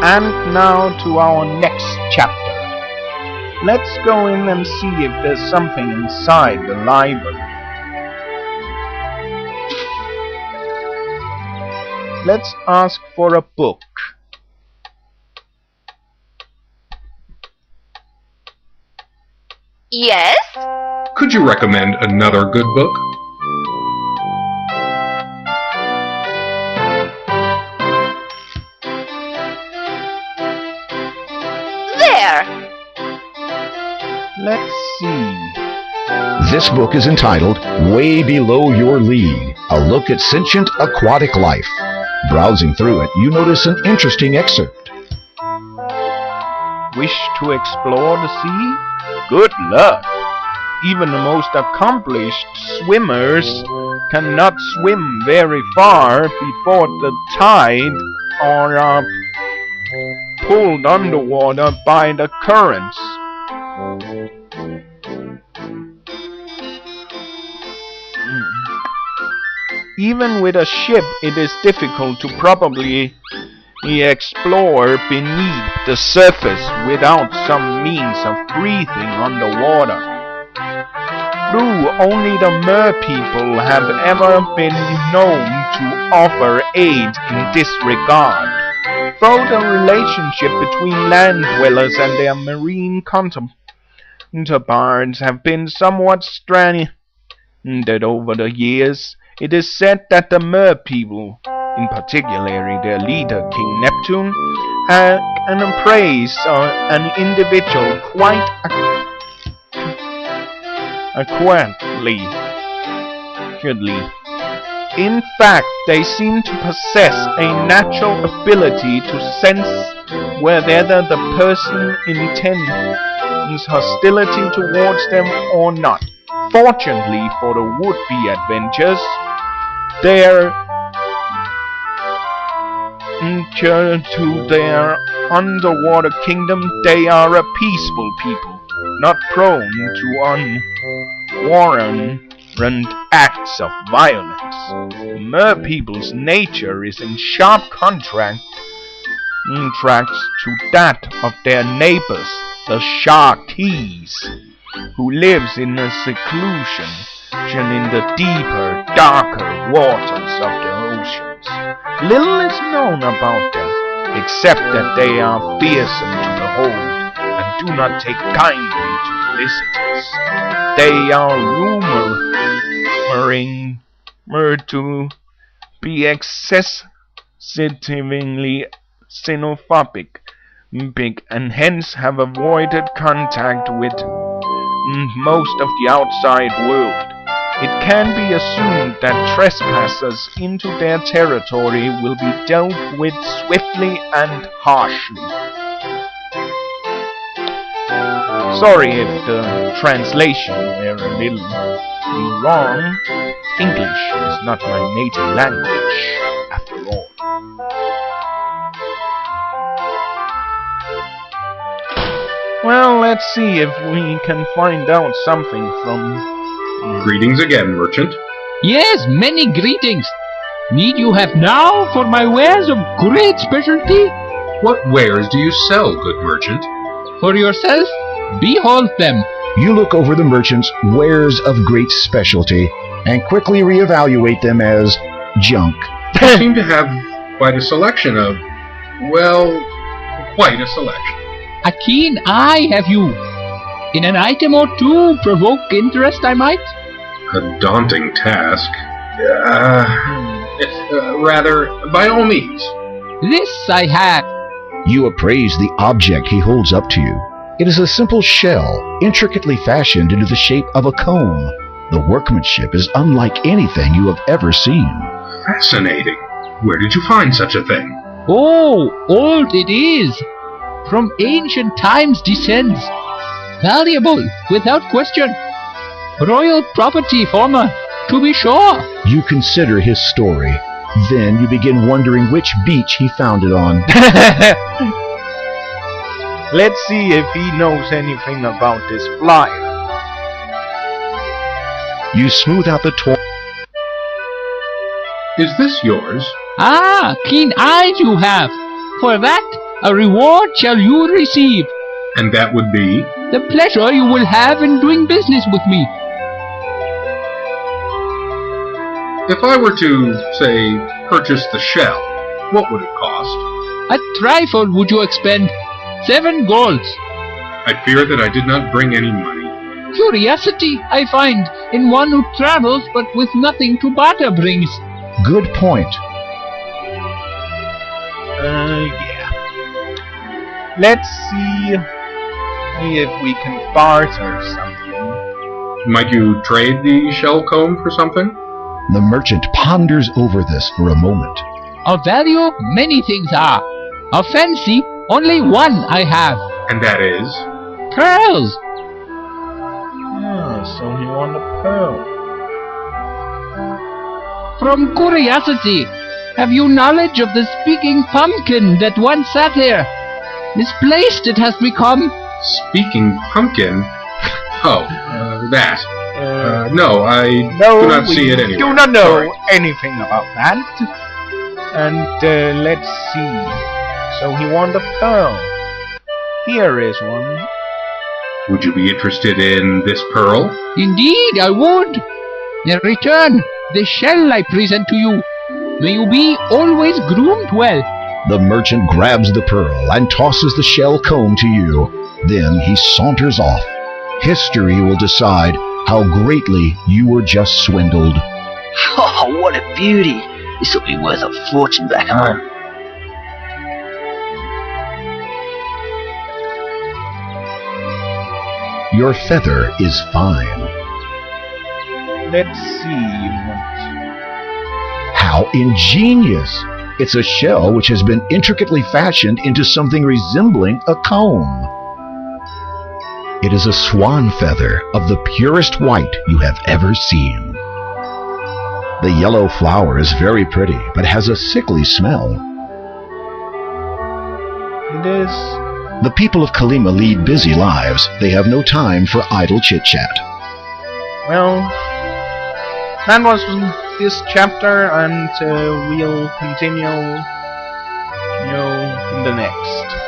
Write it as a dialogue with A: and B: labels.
A: And now to our next chapter. Let's go in and see if there's something inside the library. Let's ask for a book.
B: Yes?
C: Could you recommend another good book?
B: There!
A: Let's see.
D: This book is entitled Way Below Your League, a look at sentient aquatic life. Browsing through it, you notice an interesting excerpt.
A: Wish to explore the sea? Good luck! Even the most accomplished swimmers cannot swim very far before the tide or are pulled underwater by the currents. Even with a ship, it is difficult to properly explore beneath the surface without some means of breathing underwater. True, only the mer-people have ever been known to offer aid in this regard, though the relationship between land dwellers and their marine counterparts have been somewhat strained over the years. It is said that the mer-people, in particular their leader King Neptune, can appraise an individual quite accurately. In fact, they seem to possess a natural ability to sense whether the person intends hostility towards them or not. Fortunately for the would-be adventurers, to their underwater kingdom, they are a peaceful people, not prone to unwarranted acts of violence. The mer-people's nature is in sharp contrast to that of their neighbors, the Sharkies, who lives in a seclusion in the deeper, darker waters of the oceans. Little is known about them, except that they are fearsome to behold and do not take kindly to visitors. They are rumored to be excessively xenophobic, and hence have avoided contact with most of the outside world. It can be assumed that trespassers into their territory will be dealt with swiftly and harshly. Sorry if the translation were a little wrong. English is not my native language, after all. Well, let's see if we can find out something from...
C: Greetings again, merchant.
E: Yes, many greetings. Need you have now for my wares of great specialty?
C: What wares do you sell, good merchant?
E: For yourself, behold them.
D: You look over the merchant's wares of great specialty and quickly reevaluate them as junk.
C: You seem to have quite a selection of, well, quite a selection.
E: A keen eye have you. In an item or two provoke interest, I might?
C: A daunting task. Rather, by all means.
E: This I have.
D: You appraise the object he holds up to you. It is a simple shell, intricately fashioned into the shape of a comb. The workmanship is unlike anything you have ever seen.
C: Fascinating. Where did you find such a thing?
E: Oh, old it is. From ancient times descends. Valuable, without question. Royal property, former, to be sure.
D: You consider his story. Then you begin wondering which beach he found it on.
A: Let's see if he knows anything about this flyer.
D: You smooth out the torn.
C: Is this yours?
E: Ah, keen eyes you have. For that, a reward shall you receive.
C: And that would be?
E: The pleasure you will have in doing business with me.
C: If I were to, say, purchase the shell, what would it cost?
E: A trifle would you expend. 7 golds.
C: I fear that I did not bring any money.
E: Curiosity, I find, in one who travels but with nothing to barter brings.
D: Good point.
A: Yeah. Let's see if we can barter something.
C: Might you trade the shell comb for something?
D: The merchant ponders over this for a moment.
E: Of value, many things are. Of fancy, only one I have.
C: And that is?
E: Pearls.
A: So he won a pearl.
E: From curiosity, have you knowledge of the speaking pumpkin that once sat here? Misplaced it has become.
C: Speaking pumpkin? Oh, that. No, I
A: No,
C: do not
A: we
C: see it anywhere.
A: do not know
C: Sorry.
A: anything about that. And let's see. So he won the pearl. Here is one.
C: Would you be interested in this pearl?
E: Indeed, I would. In return, the shell I present to you. May you be always groomed well.
D: The merchant grabs the pearl and tosses the shell comb to you. Then he saunters off. History will decide how greatly you were just swindled.
F: Oh, what a beauty! This will be worth a fortune back home.
D: Your feather is fine.
A: Let's see what.
D: How ingenious! It's a shell which has been intricately fashioned into something resembling a comb. It is a swan feather of the purest white you have ever seen. The yellow flower is very pretty, but has a sickly smell.
A: It is.
D: The people of Kalima lead busy lives. They have no time for idle chit-chat.
A: Well, that was this chapter, and we'll continue, in the next.